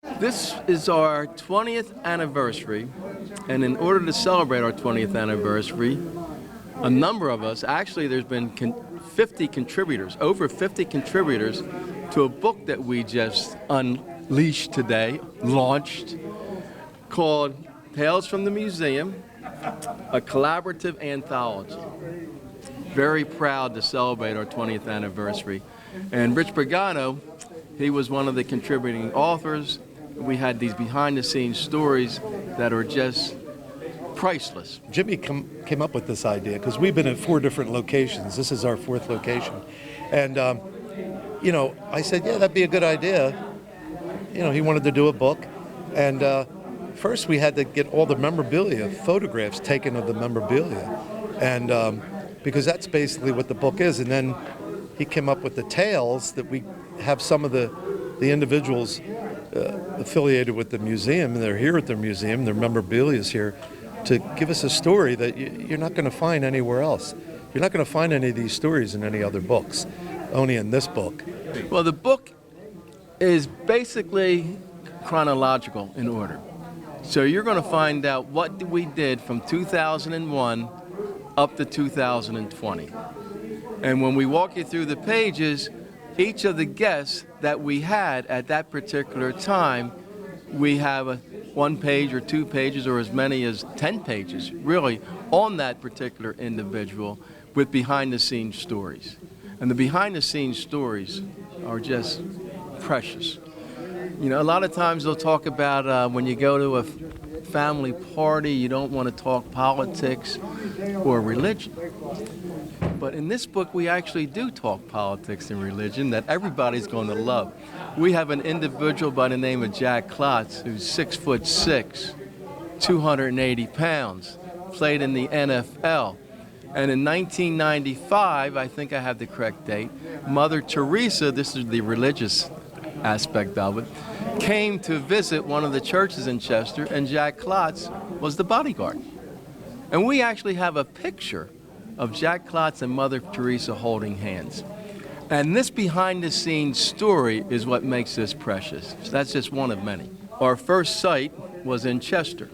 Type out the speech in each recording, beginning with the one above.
This is our 20th anniversary, and in order to celebrate our 20th anniversary, a number of us, actually there's been 50 contributors, over 50 contributors to a book that we just unleashed today, launched, called Tales from the Museum, a collaborative anthology. Very proud to celebrate our 20th anniversary. And Rich Pagano, he was one of the contributing authors. We had these behind-the-scenes stories that are just priceless. Jimmy came up with this idea because we've been at 4 different locations. This is our 4th location. And, I said, yeah, that'd be a good idea. He wanted to do a book. And first we had to get all the memorabilia, photographs taken of the memorabilia. And because that's basically what the book is. And then he came up with the tales that we have some of the individuals affiliated with the museum, and they're here at their museum, their memorabilia is here, to give us a story that you're not going to find anywhere else. You're not going to find any of these stories in any other books, only in this book. Well, the book is basically chronological in order. So you're going to find out what we did from 2001 up to 2020. And when we walk you through the pages, each of the guests that we had at that particular time, we have a 1 page or 2 pages or as many as 10 pages, really, on that particular individual with behind-the-scenes stories. And the behind-the-scenes stories are just precious. A lot of times they'll talk about when you go to a family party, you don't want to talk politics or religion. But in this book, we actually do talk politics and religion that everybody's going to love. We have an individual by the name of Jack Klotz, who's 6'6", 280 pounds, played in the NFL. And in 1995, I think I have the correct date, Mother Teresa, this is the religious aspect of it, came to visit one of the churches in Chester, and Jack Klotz was the bodyguard. And we actually have a picture of Jack Klotz and Mother Teresa holding hands. And this behind-the-scenes story is what makes this precious. So that's just one of many. Our first site was in Chester.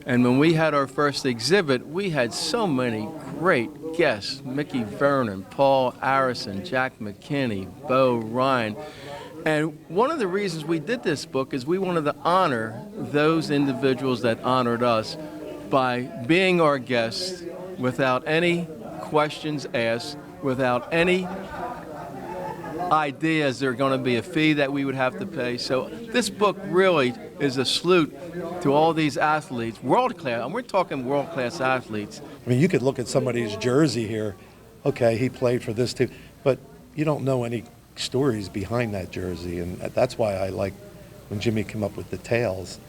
And when we had our first exhibit, we had so many great guests. Mickey Vernon, Paul Arison, Jack McKinney, Bo Ryan. And one of the reasons we did this book is we wanted to honor those individuals that honored us by being our guests without any questions asked, without any ideas there going to be a fee that we would have to pay. So this book really is a salute to all these athletes, world-class, and we're talking world-class athletes. I mean, you could look at somebody's jersey here. Okay, he played for this team, but you don't know any stories behind that jersey, and that's why I like when Jimmy came up with the tales.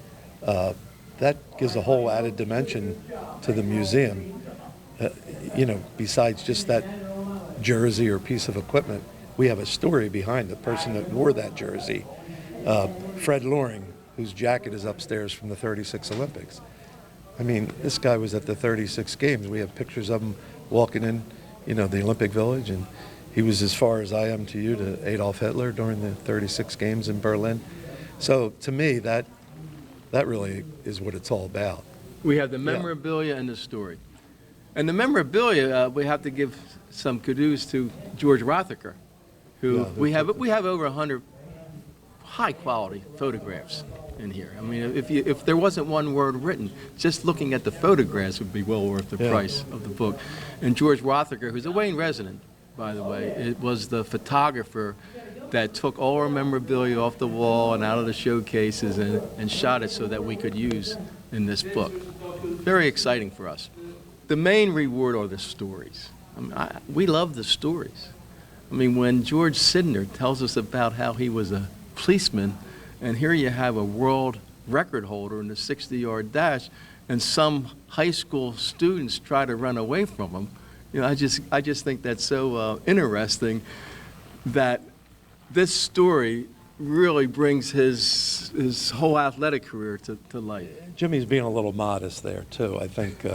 That gives a whole added dimension to the museum. Besides just that jersey or piece of equipment, we have a story behind the person that wore that jersey. Fred Loring, whose jacket is upstairs from the 36 Olympics. I mean, this guy was at the 36 games. We have pictures of him walking in, the Olympic Village, and he was as far as I am to you to Adolf Hitler during the 36 games in Berlin. So to me, that really is what it's all about. We have the memorabilia and the story. And the memorabilia, we have to give some kudos to George Rothacker, who we have over 100 high-quality photographs in here. I mean, if there wasn't one word written, just looking at the photographs would be well worth the price of the book. And George Rothacker, who's a Wayne resident, by the way, it was the photographer that took all our memorabilia off the wall and out of the showcases and shot it so that we could use in this book. Very exciting for us. The main reward are the stories. I mean, we love the stories. I mean, when George Sidner tells us about how he was a policeman, and here you have a world record holder in the 60-yard dash, and some high school students try to run away from him. I just think that's so interesting that this story really brings his whole athletic career to light. Jimmy's being a little modest there, too. I think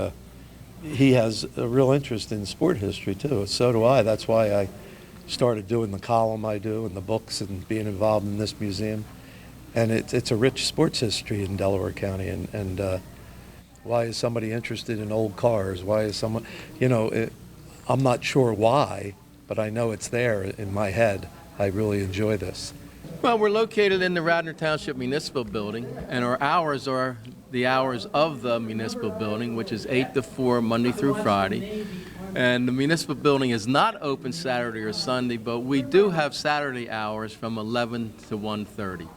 he has a real interest in sport history, too. So do I. That's why I started doing the column I do and the books and being involved in this museum. And it's a rich sports history in Delaware County. And why is somebody interested in old cars? Why is someone, I'm not sure why, but I know it's there in my head. I really enjoy this. Well, we're located in the Radnor Township Municipal Building, and our hours are the hours of the municipal building, which is 8 to 4, Monday through Friday. And the municipal building is not open Saturday or Sunday, but we do have Saturday hours from 11 to 1:30.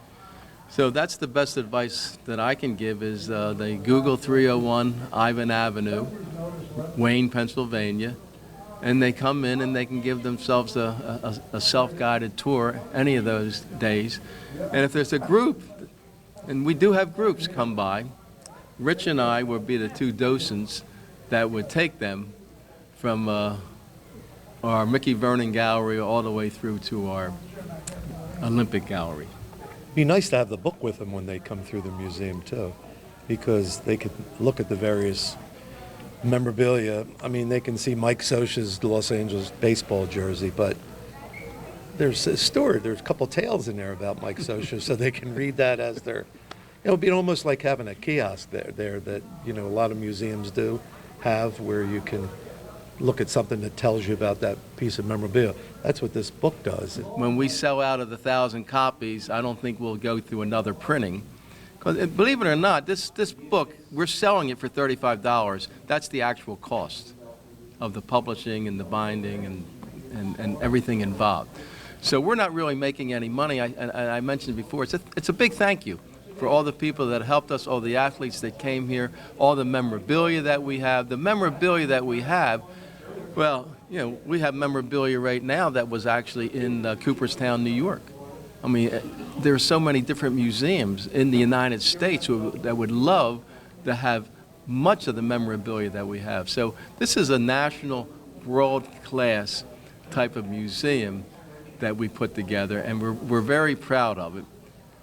So that's the best advice that I can give is they Google 301 Ivan Avenue, Wayne, Pennsylvania, and they come in and they can give themselves a self-guided tour any of those days. And if there's a group, and we do have groups come by, Rich and I would be the two docents that would take them from our Mickey Vernon Gallery all the way through to our Olympic Gallery. Be nice to have the book with them when they come through the museum too, because they could look at the various memorabilia. I mean, they can see Mike Scioscia's Los Angeles baseball jersey, but there's a story, there's a couple tales in there about Mike Scioscia, so they can read that as their, it'll be almost like having a kiosk there that, a lot of museums do have, where you can look at something that tells you about that piece of memorabilia. That's what this book does. When we sell out of the 1,000 copies, I don't think we'll go through another printing. Because believe it or not, this book, we're selling it for $35. That's the actual cost of the publishing and the binding and everything involved. So we're not really making any money. I mentioned before, it's a big thank you for all the people that helped us, all the athletes that came here, all the memorabilia that we have. The memorabilia that we have, well, we have memorabilia right now that was actually in Cooperstown, New York. I mean, there's so many different museums in the United States that would love to have much of the memorabilia that we have. So this is a national, world-class type of museum that we put together, and we're very proud of it.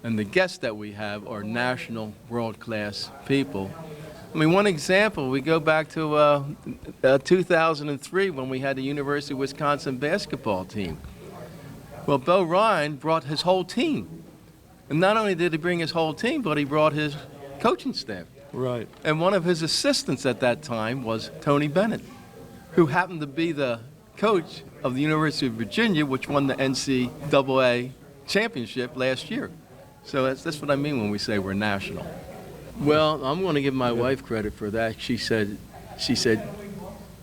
And the guests that we have are national, world-class people. I mean, one example, we go back to 2003 when we had the University of Wisconsin basketball team. Well, Bo Ryan brought his whole team. And not only did he bring his whole team, but he brought his coaching staff. Right. And one of his assistants at that time was Tony Bennett, who happened to be the coach of the University of Virginia, which won the NCAA championship last year. So that's what I mean when we say we're national. Well, I'm going to give my wife credit for that. She said,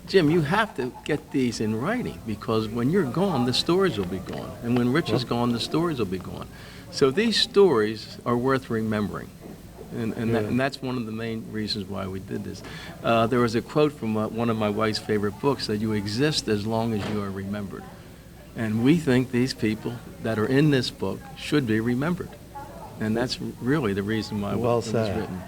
Jim, you have to get these in writing, because when you're gone, the stories will be gone. And when Rich is gone, the stories will be gone. So these stories are worth remembering. And that's one of the main reasons why we did this. There was a quote from one of my wife's favorite books, that you exist as long as you are remembered. And we think these people that are in this book should be remembered. And that's really the reason why it was written.